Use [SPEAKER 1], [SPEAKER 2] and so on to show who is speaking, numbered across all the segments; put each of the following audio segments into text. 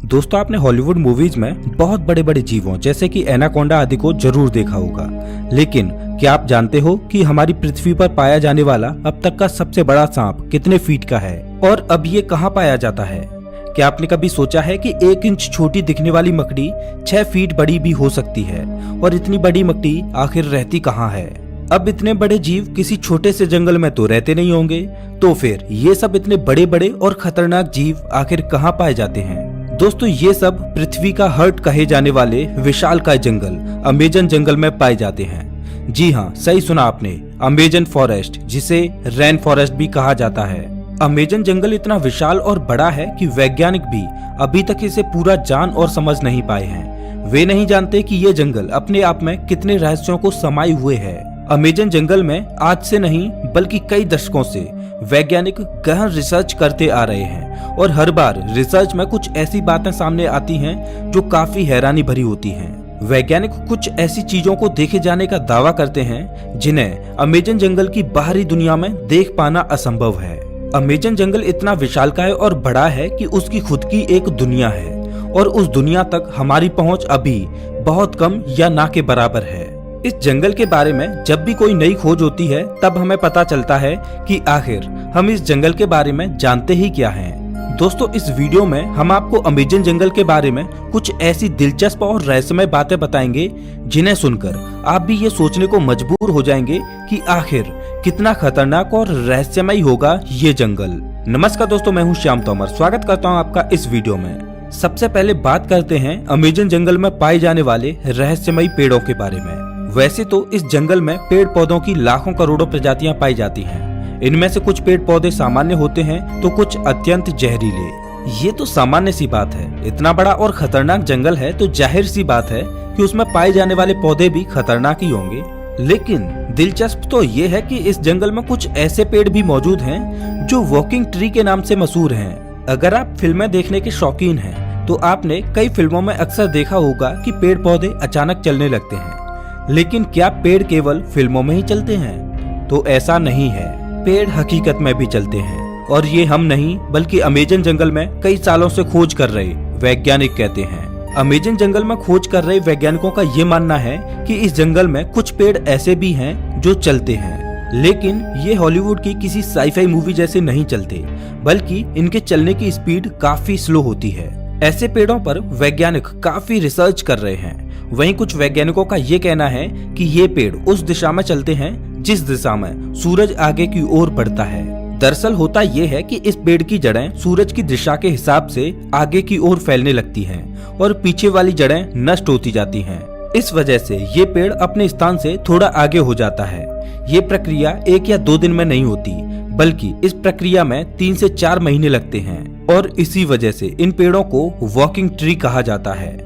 [SPEAKER 1] दोस्तों, आपने Hollywood movies में बहुत बड़े बड़े जीवों जैसे कि एनाकोंडा आदि को जरूर देखा होगा, लेकिन क्या आप जानते हो कि हमारी पृथ्वी पर पाया जाने वाला अब तक का सबसे बड़ा सांप कितने फीट का है और अब ये कहाँ पाया जाता है? क्या आपने कभी सोचा है कि 1 इंच छोटी दिखने वाली मकड़ी 6 फीट बड़ी भी हो सकती है? और इतनी बड़ी मकड़ी आखिर रहती कहाँ है? अब इतने बड़े जीव किसी छोटे से जंगल में तो रहते नहीं होंगे, तो फिर ये सब इतने बड़े बड़े और खतरनाक जीव आखिर कहाँ पाए जाते हैं? दोस्तों, ये सब पृथ्वी का हार्ट कहे जाने वाले विशालकाय जंगल अमेजन जंगल में पाए जाते हैं। जी हाँ, सही सुना आपने, अमेजन फॉरेस्ट, जिसे रेन फॉरेस्ट भी कहा जाता है। अमेजन जंगल इतना विशाल और बड़ा है कि वैज्ञानिक भी अभी तक इसे पूरा जान और समझ नहीं पाए हैं। वे नहीं जानते कि ये जंगल अपने आप में कितने रहस्यों को समाये हुए है। अमेजन जंगल में आज से नहीं बल्कि कई दशकों से वैज्ञानिक गहन रिसर्च करते आ रहे हैं और हर बार रिसर्च में कुछ ऐसी बातें सामने आती हैं जो काफी हैरानी भरी होती हैं। वैज्ञानिक कुछ ऐसी चीजों को देखे जाने का दावा करते हैं जिन्हें अमेजन जंगल की बाहरी दुनिया में देख पाना असंभव है। अमेजन जंगल इतना विशालकाय और बड़ा है कि उसकी खुद की एक दुनिया है और उस दुनिया तक हमारी पहुंच अभी बहुत कम या ना के बराबर है। इस जंगल के बारे में जब भी कोई नई खोज होती है तब हमें पता चलता है कि आखिर हम इस जंगल के बारे में जानते ही क्या हैं। दोस्तों, इस वीडियो में हम आपको अमेजन जंगल के बारे में कुछ ऐसी दिलचस्प और रहस्यमय बातें बताएंगे जिन्हें सुनकर आप भी ये सोचने को मजबूर हो जाएंगे कि आखिर कितना खतरनाक और रहस्यमय होगा ये जंगल। नमस्कार दोस्तों, मैं हूँ श्याम तोमर। स्वागत करता हूँ आपका इस वीडियो में। सबसे पहले बात करते हैं अमेजन जंगल में पाए जाने वाले रहस्यमयी पेड़ों के बारे में। वैसे तो इस जंगल में पेड़ पौधों की लाखों करोड़ों प्रजातियां पाई जाती हैं। इनमें से कुछ पेड़ पौधे सामान्य होते हैं तो कुछ अत्यंत जहरीले। ये तो सामान्य सी बात है, इतना बड़ा और खतरनाक जंगल है तो जाहिर सी बात है कि उसमें पाए जाने वाले पौधे भी खतरनाक ही होंगे। लेकिन दिलचस्प तो ये है कि इस जंगल में कुछ ऐसे पेड़ भी मौजूद हैं जो वॉकिंग ट्री के नाम से मशहूर हैं। अगर आप फिल्में देखने के शौकीन हैं तो आपने कई फिल्मों में अक्सर देखा होगा कि पेड़ पौधे अचानक चलने लगते हैं। लेकिन क्या पेड़ केवल फिल्मों में ही चलते हैं? तो ऐसा नहीं है, पेड़ हकीकत में भी चलते हैं और ये हम नहीं बल्कि अमेजन जंगल में कई सालों से खोज कर रहे वैज्ञानिक कहते हैं। अमेजन जंगल में खोज कर रहे वैज्ञानिकों का ये मानना है कि इस जंगल में कुछ पेड़ ऐसे भी हैं जो चलते हैं, लेकिन ये हॉलीवुड की किसी साईफाई मूवी जैसे नहीं चलते, बल्कि इनके चलने की स्पीड काफी स्लो होती है। ऐसे पेड़ों पर वैज्ञानिक काफी रिसर्च कर रहे हैं। वहीं कुछ वैज्ञानिकों का ये कहना है कि ये पेड़ उस दिशा में चलते हैं जिस दिशा में सूरज आगे की ओर बढ़ता है। दरअसल होता ये है कि इस पेड़ की जड़ें सूरज की दिशा के हिसाब से आगे की ओर फैलने लगती हैं और पीछे वाली जड़ें नष्ट होती जाती हैं। इस वजह से ये पेड़ अपने स्थान से थोड़ा आगे हो जाता है। ये प्रक्रिया 1 या 2 दिन में नहीं होती, बल्कि इस प्रक्रिया में 3 से 4 महीने लगते हैं और इसी वजह से इन पेड़ों को वॉकिंग ट्री कहा जाता है।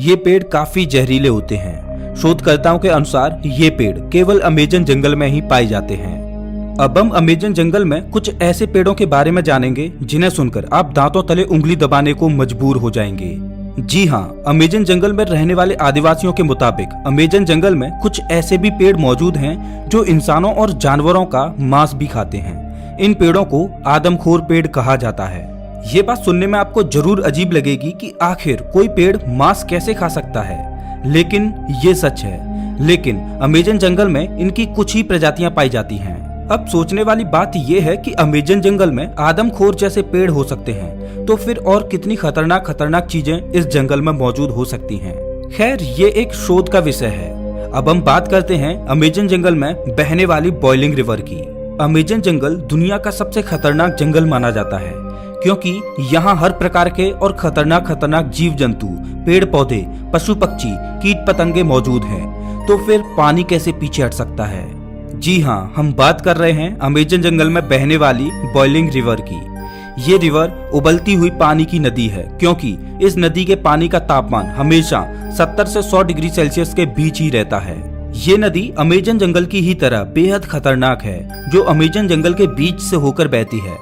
[SPEAKER 1] ये पेड़ काफी जहरीले होते हैं। शोधकर्ताओं के अनुसार ये पेड़ केवल अमेजन जंगल में ही पाए जाते हैं। अब हम अमेजन जंगल में कुछ ऐसे पेड़ों के बारे में जानेंगे जिन्हें सुनकर आप दांतों तले उंगली दबाने को मजबूर हो जाएंगे। जी हाँ, अमेजन जंगल में रहने वाले आदिवासियों के मुताबिक अमेजन जंगल में कुछ ऐसे भी पेड़ मौजूद हैं जो इंसानों और जानवरों का मांस भी खाते हैं। इन पेड़ों को आदमखोर पेड़ कहा जाता है। ये बात सुनने में आपको जरूर अजीब लगेगी कि आखिर कोई पेड़ मांस कैसे खा सकता है, लेकिन ये सच है। लेकिन अमेजन जंगल में इनकी कुछ ही प्रजातियां पाई जाती हैं। अब सोचने वाली बात ये है कि अमेजन जंगल में आदमखोर जैसे पेड़ हो सकते हैं, तो फिर और कितनी खतरनाक चीजें इस जंगल में मौजूद हो सकती हैं। खैर, ये एक शोध का विषय है। अब हम बात करते हैं अमेजन जंगल में बहने वाली बॉइलिंग रिवर की। अमेजन जंगल दुनिया का सबसे खतरनाक जंगल माना जाता है क्योंकि यहाँ हर प्रकार के और खतरनाक जीव जंतु, पेड़ पौधे, पशु पक्षी, कीट पतंगे मौजूद हैं। तो फिर पानी कैसे पीछे हट सकता है? जी हाँ, हम बात कर रहे हैं अमेजन जंगल में बहने वाली बॉइलिंग रिवर की। ये रिवर उबलती हुई पानी की नदी है क्योंकि इस नदी के पानी का तापमान हमेशा 70 से 100 डिग्री सेल्सियस के बीच ही रहता है। ये नदी अमेजन जंगल की ही तरह बेहद खतरनाक है, जो अमेजन जंगल के बीच से होकर बहती है।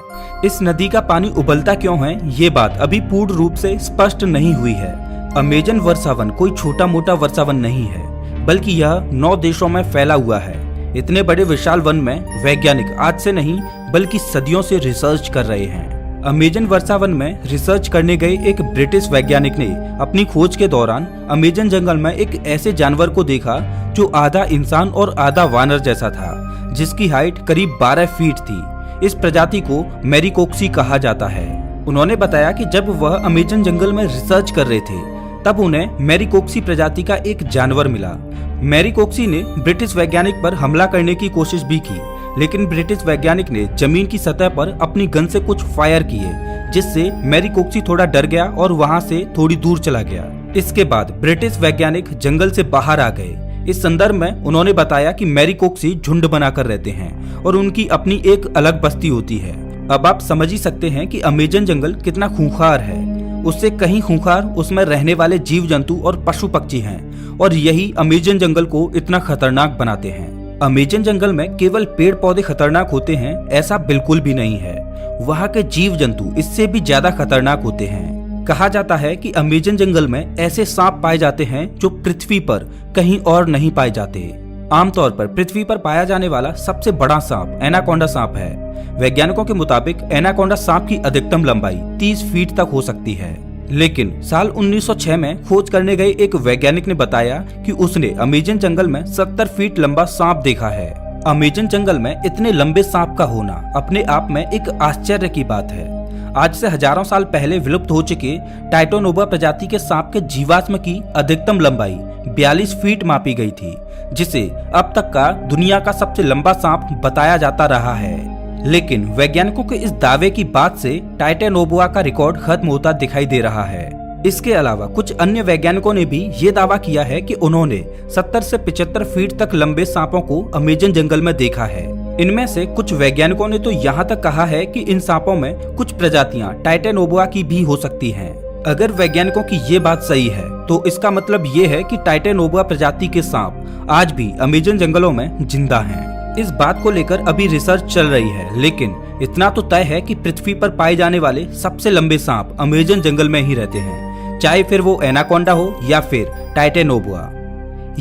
[SPEAKER 1] इस नदी का पानी उबलता क्यों है, ये बात अभी पूर्ण रूप से स्पष्ट नहीं हुई है। अमेजन वर्षावन कोई छोटा मोटा वर्षावन नहीं है, बल्कि यह 9 देशों में फैला हुआ है। इतने बड़े विशाल वन में वैज्ञानिक आज से नहीं बल्कि सदियों से रिसर्च कर रहे हैं। अमेजन वर्षावन में रिसर्च करने गए एक ब्रिटिश वैज्ञानिक ने अपनी खोज के दौरान अमेजन जंगल में एक ऐसे जानवर को देखा जो आधा इंसान और आधा वानर जैसा था, जिसकी हाइट करीब 12 फीट थी। इस प्रजाति को मैरिकोक्सी कहा जाता है। उन्होंने बताया कि जब वह अमेजन जंगल में रिसर्च कर रहे थे तब उन्हें मैरिकोक्सी प्रजाति का एक जानवर मिला। मैरिकोक्सी ने ब्रिटिश वैज्ञानिक पर हमला करने की कोशिश भी की, लेकिन ब्रिटिश वैज्ञानिक ने जमीन की सतह पर अपनी गन से कुछ फायर किए, जिससे मैरिकोक्सी थोड़ा डर गया और वहां से थोड़ी दूर चला गया। इसके बाद ब्रिटिश वैज्ञानिक जंगल से बाहर आ गए। इस संदर्भ में उन्होंने बताया कि मैरिकोक्सी झुंड बनाकर रहते हैं और उनकी अपनी एक अलग बस्ती होती है। अब आप समझ ही सकते हैं कि अमेजन जंगल कितना खूंखार है। उससे कहीं खूंखार उसमें रहने वाले जीव जंतु और पशु पक्षी हैं, और यही अमेजन जंगल को इतना खतरनाक बनाते हैं। अमेजन जंगल में केवल पेड़ पौधे खतरनाक होते हैं ऐसा बिल्कुल भी नहीं है। वहाँ के जीव जंतु इससे भी ज्यादा खतरनाक होते हैं। कहा जाता है कि अमेजन जंगल में ऐसे सांप पाए जाते हैं जो पृथ्वी पर कहीं और नहीं पाए जाते। आमतौर पर पृथ्वी पर पाया जाने वाला सबसे बड़ा सांप एनाकोंडा सांप है। वैज्ञानिकों के मुताबिक एनाकोंडा सांप की अधिकतम लंबाई 30 फीट तक हो सकती है, लेकिन साल 1906 में खोज करने गए एक वैज्ञानिक ने बताया कि उसने अमेजन जंगल में 70 फीट लंबा सांप देखा है। अमेजन जंगल में इतने लंबे सांप का होना अपने आप में एक आश्चर्य की बात है। आज से हजारों साल पहले विलुप्त हो चुके टाइटोनोबा प्रजाति के सांप के जीवाश्म की अधिकतम लंबाई 42 फीट मापी गई थी, जिसे अब तक का दुनिया का सबसे लंबा सांप बताया जाता रहा है। लेकिन वैज्ञानिकों के इस दावे की बात से टाइटोनोबा का रिकॉर्ड खत्म होता दिखाई दे रहा है। इसके अलावा कुछ अन्य वैज्ञानिकों ने भी ये दावा किया है कि उन्होंने 70 से 75 फीट तक लंबे सांपों को अमेजन जंगल में देखा है। इनमें से कुछ वैज्ञानिकों ने तो यहाँ तक कहा है कि इन सांपों में कुछ प्रजातियां टाइटोनोबा की भी हो सकती हैं। अगर वैज्ञानिकों की ये बात सही है तो इसका मतलब ये है कि टाइटोनोबा प्रजाति के सांप आज भी अमेजन जंगलों में जिंदा हैं। इस बात को लेकर अभी रिसर्च चल रही है, लेकिन इतना तो तय है कि पृथ्वी पर पाए जाने वाले सबसे लंबे सांप अमेजन जंगल में ही रहते हैं, चाहे फिर वो एनाकोंडा हो या फिर टाइटोनोबा।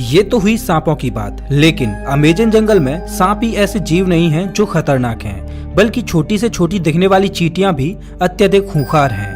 [SPEAKER 1] ये तो हुई सांपों की बात, लेकिन अमेजन जंगल में सांप ही ऐसे जीव नहीं हैं जो खतरनाक हैं, बल्कि छोटी से छोटी दिखने वाली चींटियां भी अत्यधिक खूंखार हैं।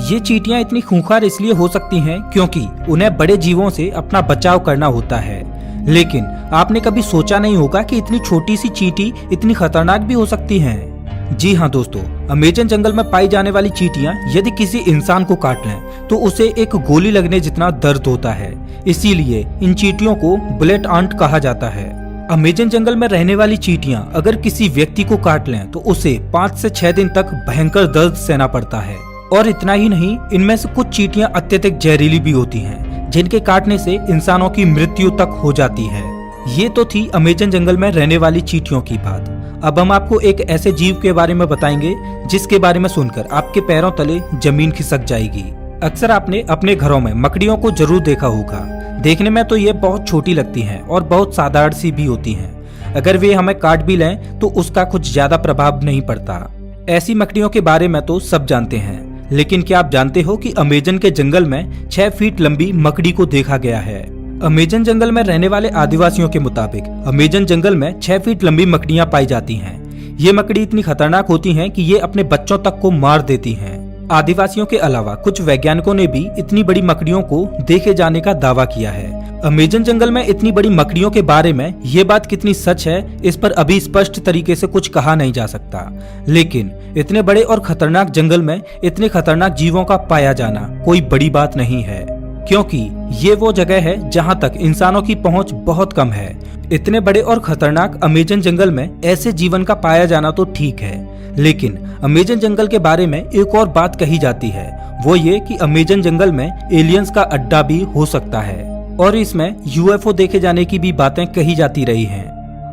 [SPEAKER 1] ये चींटियां इतनी खूंखार इसलिए हो सकती हैं क्योंकि उन्हें बड़े जीवों से अपना बचाव करना होता है। लेकिन आपने कभी सोचा नहीं होगा कि इतनी छोटी सी चींटी इतनी खतरनाक भी हो सकती हैं। जी हाँ दोस्तों, अमेजन जंगल में पाई जाने वाली चींटियां यदि किसी इंसान को काट लें तो उसे एक गोली लगने जितना दर्द होता है। इसीलिए इन चींटियों को बुलेट आंट कहा जाता है। अमेजन जंगल में रहने वाली चींटियां अगर किसी व्यक्ति को काट लें तो उसे 5 से 6 दिन तक भयंकर दर्द सहना पड़ता है। और इतना ही नहीं, इनमें से कुछ चींटियां अत्यधिक जहरीली भी होती हैं, जिनके काटने से इंसानों की मृत्यु तक हो जाती है। ये तो थी अमेजन जंगल में रहने वाली चींटियों की बात। अब हम आपको एक ऐसे जीव के बारे में बताएंगे जिसके बारे में सुनकर आपके पैरों तले जमीन खिसक जाएगी। अक्सर आपने अपने घरों में मकड़ियों को जरूर देखा होगा। देखने में तो ये बहुत छोटी लगती हैं और बहुत साधारण सी भी होती हैं। अगर वे हमें काट भी लें तो उसका कुछ ज्यादा प्रभाव नहीं पड़ता। ऐसी मकड़ियों के बारे में तो सब जानते हैं, लेकिन क्या आप जानते हो कि अमेजन के जंगल में 6 फीट लंबी मकड़ी को देखा गया है। अमेजन जंगल में रहने वाले आदिवासियों के मुताबिक अमेजन जंगल में 6 फीट लंबी मकड़ियां पाई जाती हैं। ये मकड़ी इतनी खतरनाक होती हैं कि ये अपने बच्चों तक को मार देती हैं। आदिवासियों के अलावा कुछ वैज्ञानिकों ने भी इतनी बड़ी मकड़ियों को देखे जाने का दावा किया है। अमेजन जंगल में इतनी बड़ी मकड़ियों के बारे में ये बात कितनी सच है, इस पर अभी स्पष्ट तरीके से कुछ कहा नहीं जा सकता। लेकिन इतने बड़े और खतरनाक जंगल में इतने खतरनाक जीवों का पाया जाना कोई बड़ी बात नहीं है, क्योंकि ये वो जगह है जहाँ तक इंसानों की पहुँच बहुत कम है। इतने बड़े और खतरनाक अमेजन जंगल में ऐसे जीवन का पाया जाना तो ठीक है, लेकिन अमेजन जंगल के बारे में एक और बात कही जाती है, वो ये कि अमेजन जंगल में एलियंस का अड्डा भी हो सकता है और इसमें यूएफओ देखे जाने की भी बातें कही जाती रही हैं।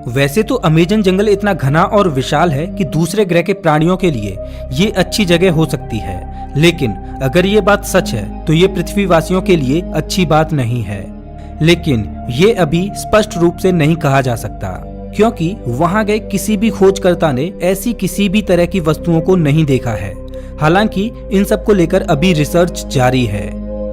[SPEAKER 1] वैसे तो अमेजन जंगल इतना घना और विशाल है कि दूसरे ग्रह के प्राणियों के लिए ये अच्छी जगह हो सकती है, लेकिन अगर ये बात सच है तो ये पृथ्वीवासियों के लिए अच्छी बात नहीं है। लेकिन ये अभी स्पष्ट रूप से नहीं कहा जा सकता, क्योंकि वहां गए किसी भी खोजकर्ता ने ऐसी किसी भी तरह की वस्तुओं को नहीं देखा है। हालांकि इन सब को लेकर अभी रिसर्च जारी है।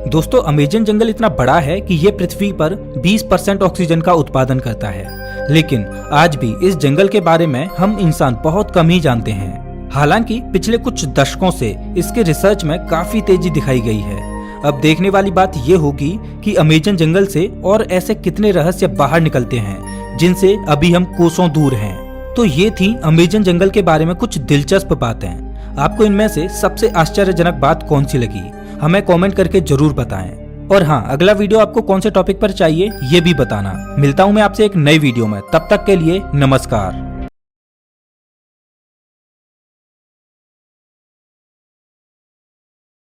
[SPEAKER 1] दोस्तों, अमेजन जंगल इतना बड़ा है कि ये पृथ्वी पर 20% ऑक्सीजन का उत्पादन करता है, लेकिन आज भी इस जंगल के बारे में हम इंसान बहुत कम ही जानते हैं। हालांकि पिछले कुछ दशकों से इसके रिसर्च में काफी तेजी दिखाई गई है। अब देखने वाली बात ये होगी कि अमेजन जंगल से और ऐसे कितने रहस्य बाहर निकलते हैं जिनसे अभी हम कोसों दूर हैं। तो ये थी अमेजन जंगल के बारे में कुछ दिलचस्प बातें। आपको इनमें से सबसे आश्चर्यजनक बात कौन सी लगी, हमें कमेंट करके जरूर बताएं। और हाँ, अगला वीडियो आपको कौन से टॉपिक पर चाहिए ये भी बताना। मिलता हूँ मैं आपसे एक नई वीडियो में, तब तक के लिए नमस्कार।